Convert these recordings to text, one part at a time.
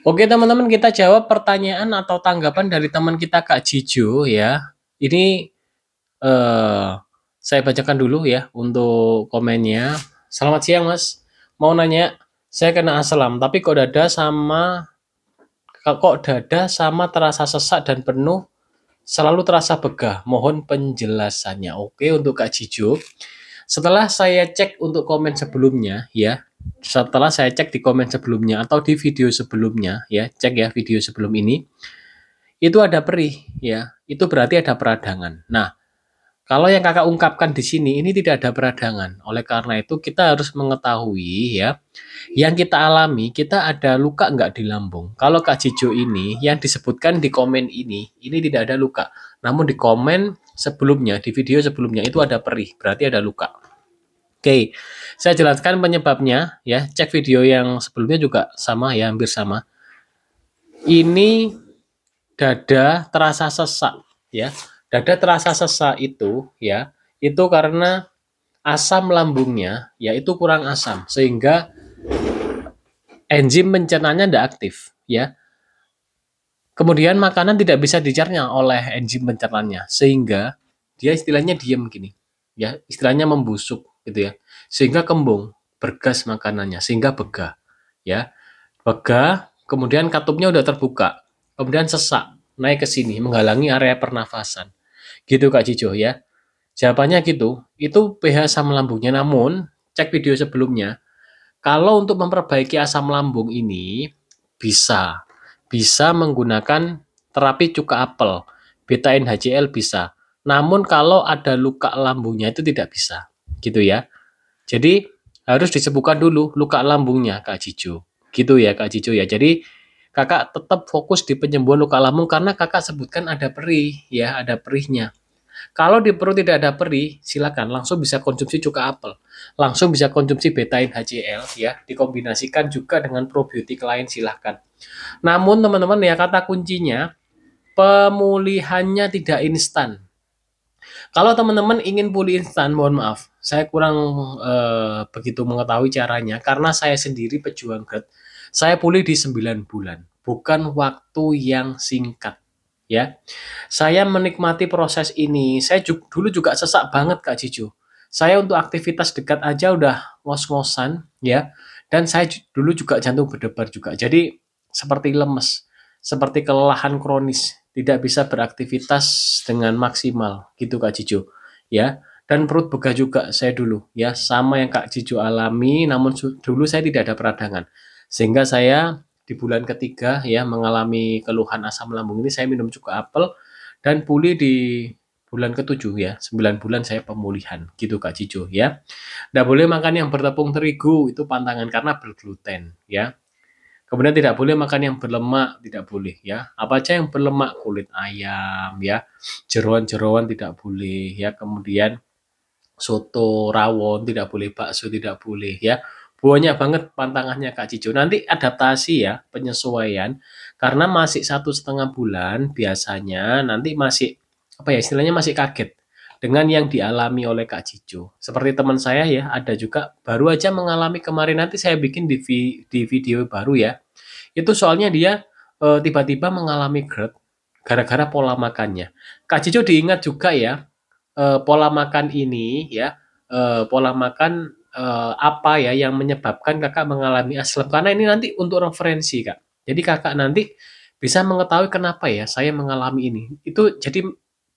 Oke teman-teman, kita jawab pertanyaan atau tanggapan dari teman kita Kak Jijo ya. Ini eh, saya bacakan dulu ya untuk komennya. Selamat siang Mas, mau nanya, saya kena asam, tapi kok dada sama terasa sesak dan penuh, selalu terasa begah. Mohon penjelasannya. Oke, untuk Kak Jijo. Setelah saya cek untuk komen sebelumnya ya, setelah saya cek di komen sebelumnya atau di video sebelumnya ya, cek ya video sebelum ini, itu ada perih ya, itu berarti ada peradangan. Nah, kalau yang kakak ungkapkan di sini ini tidak ada peradangan. Oleh karena itu kita harus mengetahui ya, yang kita alami, kita ada luka nggak di lambung. Kalau Kak Jijo ini yang disebutkan di komen ini tidak ada luka. Namun di komen sebelumnya, di video sebelumnya itu ada perih, berarti ada luka. Oke, saya jelaskan penyebabnya ya. Cek video yang sebelumnya juga sama ya, hampir sama. Ini dada terasa sesak ya. Dada terasa sesak itu ya, itu karena asam lambungnya ya itu kurang asam sehingga enzim pencernanya tidak aktif ya. Kemudian makanan tidak bisa dicerna oleh enzim pencernanya sehingga dia istilahnya diem gini. Ya, istilahnya membusuk gitu ya. Sehingga kembung, bergas makanannya sehingga begah ya. Begah, kemudian katupnya udah terbuka. Kemudian sesak, naik ke sini menghalangi area pernafasan. Gitu Kak Cijo ya. Jawabannya gitu. Itu pH asam lambungnya. Namun, cek video sebelumnya, kalau untuk memperbaiki asam lambung ini bisa bisa menggunakan terapi cuka apel, beta NHCl bisa. Namun kalau ada luka lambungnya itu tidak bisa, gitu ya. Jadi harus disembuhkan dulu luka lambungnya Kak Cijo. Gitu ya Kak Cijo ya. Jadi kakak tetap fokus di penyembuhan luka lambung karena kakak sebutkan ada perih ya, ada perihnya. Kalau di perut tidak ada perih, silakan langsung bisa konsumsi cuka apel. Langsung bisa konsumsi betain HCl ya, dikombinasikan juga dengan probiotik lain silakan. Namun teman-teman ya kata kuncinya pemulihannya tidak instan. Kalau teman-teman ingin pulih instan, mohon maaf, saya kurang begitu mengetahui caranya karena saya sendiri pejuang GERD. Saya pulih di 9 bulan, bukan waktu yang singkat ya. Saya menikmati proses ini. Saya dulu juga sesak banget Kak Cijo. Saya untuk aktivitas dekat aja udah ngos-ngosan ya. Dan saya dulu juga jantung berdebar juga. Jadi seperti lemes, seperti kelelahan kronis, tidak bisa beraktivitas dengan maksimal gitu Kak Cijo ya. Dan perut begah juga saya dulu ya, sama yang Kak Cijo alami, namun dulu saya tidak ada peradangan. Sehingga saya di bulan ketiga ya mengalami keluhan asam lambung ini saya minum cuka apel dan pulih di bulan ketujuh ya, 9 bulan saya pemulihan gitu Kak Cijo ya. Nggak boleh makan yang bertepung terigu, itu pantangan karena bergluten ya. Kemudian tidak boleh makan yang berlemak, tidak boleh ya. Apa aja yang berlemak, kulit ayam ya, jeroan-jeroan tidak boleh ya. Kemudian soto, rawon tidak boleh, bakso tidak boleh ya. Banyak banget pantangannya Kak Cijo. Nanti adaptasi ya, penyesuaian. Karena masih 1,5 bulan biasanya nanti masih apa ya istilahnya masih kaget dengan yang dialami oleh Kak Cijo. Seperti teman saya ya, ada juga baru aja mengalami kemarin nanti saya bikin di video baru ya. Itu soalnya dia tiba-tiba mengalami GERD gara-gara pola makannya. Kak Cijo diingat juga ya, pola makan ini ya, pola makan apa ya yang menyebabkan kakak mengalami asam, karena ini nanti untuk referensi kak. Jadi kakak nanti bisa mengetahui kenapa ya saya mengalami ini. Itu jadi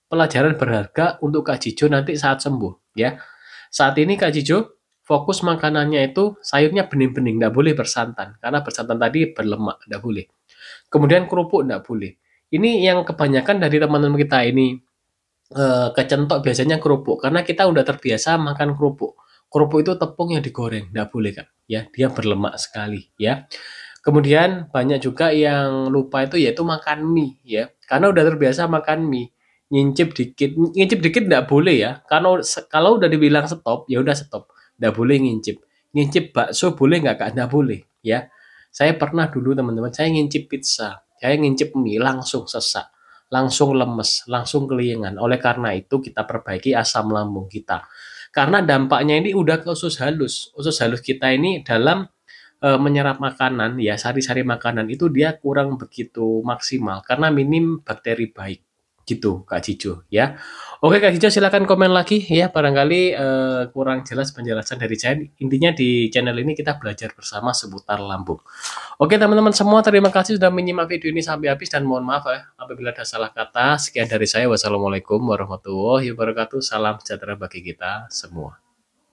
pelajaran berharga untuk Kak Jijo nanti saat sembuh ya. Saat ini Kak Jijo fokus makanannya itu sayurnya bening-bening, nggak boleh bersantan karena bersantan tadi berlemak, nggak boleh. Kemudian kerupuk nggak boleh. Ini yang kebanyakan dari teman-teman kita ini kecentok biasanya kerupuk karena kita udah terbiasa makan kerupuk. Kerupuk itu tepung yang digoreng, nggak boleh Kak. Ya, dia berlemak sekali ya. Kemudian banyak juga yang lupa itu yaitu makan mie ya. Karena udah terbiasa makan mie, ngincip dikit nggak boleh ya. Karena kalau udah dibilang stop, ya udah stop. Nggak boleh ngincip. Ngincip bakso boleh nggak Kak? Nggak boleh ya. Saya pernah dulu teman-teman, saya ngincip pizza, saya ngincip mie langsung sesak, langsung lemes, langsung keliengan. Oleh karena itu kita perbaiki asam lambung kita. Karena dampaknya ini udah ke usus halus. Usus halus kita ini dalam menyerap makanan ya, sari-sari makanan itu dia kurang begitu maksimal karena minim bakteri baik. Gitu, Kak Cijo ya. Oke Kak Cijo silakan komen lagi ya, barangkali kurang jelas penjelasan dari saya. Intinya di channel ini kita belajar bersama seputar lambung. Oke teman-teman semua, terima kasih sudah menyimak video ini sampai habis dan mohon maaf ya apabila ada salah kata. Sekian dari saya. Wassalamualaikum warahmatullahi wabarakatuh. Salam sejahtera bagi kita semua.